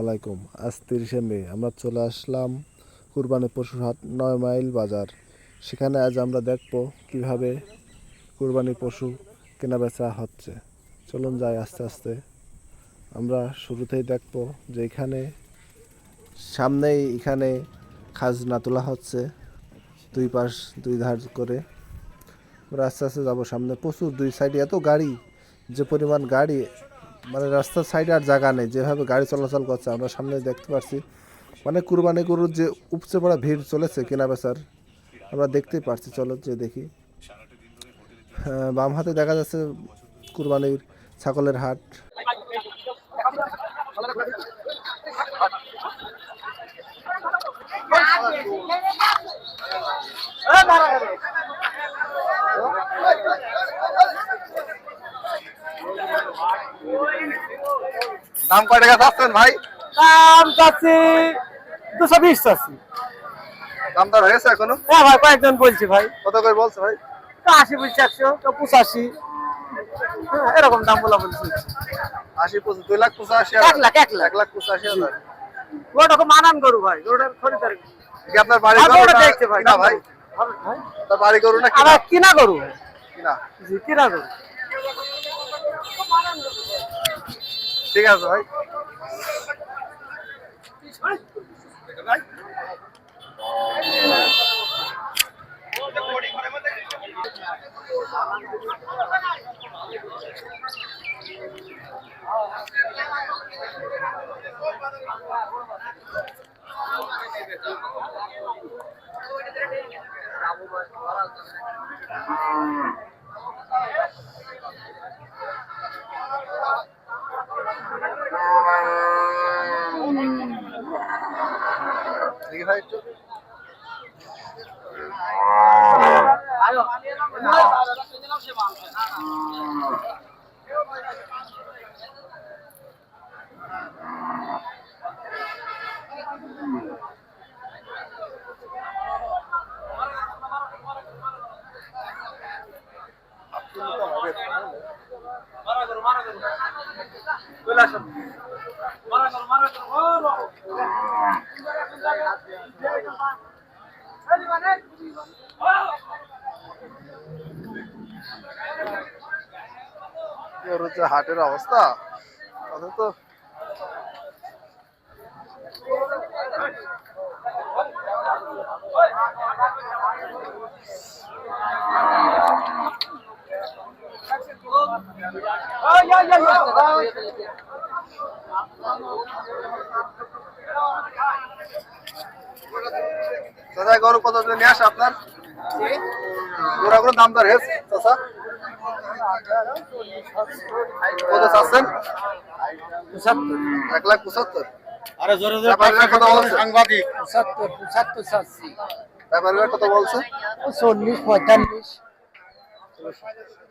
আলাইকুম। আজ ৩০শে মে আমরা চলে আসলাম কুরবানি পশুর হাট ৯ মাইল বাজার। সেখানে আজ আমরা দেখব কিভাবে কুরবানি পশু কেনাবেচা হচ্ছে। চলুন যাই আস্তে আস্তে। আমরা শুরুতেই দেখব যে এখানে খাজনা তোলা হচ্ছে, দুই পাশ দুই ধার করে। আমরা আস্তে আস্তে যাবো সামনে। প্রচুর দুই সাইডে এত গাড়ি, যে পরিমাণ গাড়ি, মানে রাস্তার সাইডে আর জায়গা নেই, যেভাবে গাড়ি চলাচল করছে আমরা সামনে দেখতে পাচ্ছি। মানে কুরবানি গরুর যে উপচে পড়া ভিড় চলেছে কেনা বেচার, আমরা দেখতেই পাচ্ছি। চলো যে দেখি। বাম হাতে দেখা যাচ্ছে কুরবানির ছাগলের হাট। দাম কয় টাকা চাচ্ছেন ভাই? দাম চাচ্ছি 220 চাচ্ছি। দাম দর হয়েছে এখনো? হ্যাঁ ভাই, কয়েকজন বলছি ভাই। কত করে বলছে ভাই? 80 বলছি, 100, 85, এরকম দাম বলা বলছি। 80 2 লাখ 85 1 লাখ 1 লাখ 85,000। ওটা খুব মানান গরু ভাই, ওটার খরিদার কি আপনার বাড়ি আর গরু ওটা না দেখছে ভাই, কিনা ভাই? আপনার বাড়ি গরু না কিনা? আমার কিনা গরু। কিনা। জি, কিনা গরু। ঠিক আছে ভাই। দেখি ভাই একটু। গরুর যে হাটের অবস্থা, তাতে তো দাদা গরু কত করে নিয়ে আসে আপনার? গরুর দাম দর হয়েছে চাচা? কত চাচ্ছেন? 1 লাখ 75। আরে জোরে জোরে ব্যাপারীরা কত বলছে? সাংবাদিক 75 চাচ্ছি। ব্যাপারীরা কত বলছে? 40 45।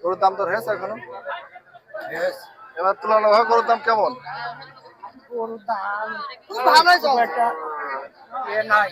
গরুর দাম দর হয়েছে এখনো? এবার তুলনাভাবে গরুর দাম কেমন? গরুর দাম ভালোই চলছে, এ নাই।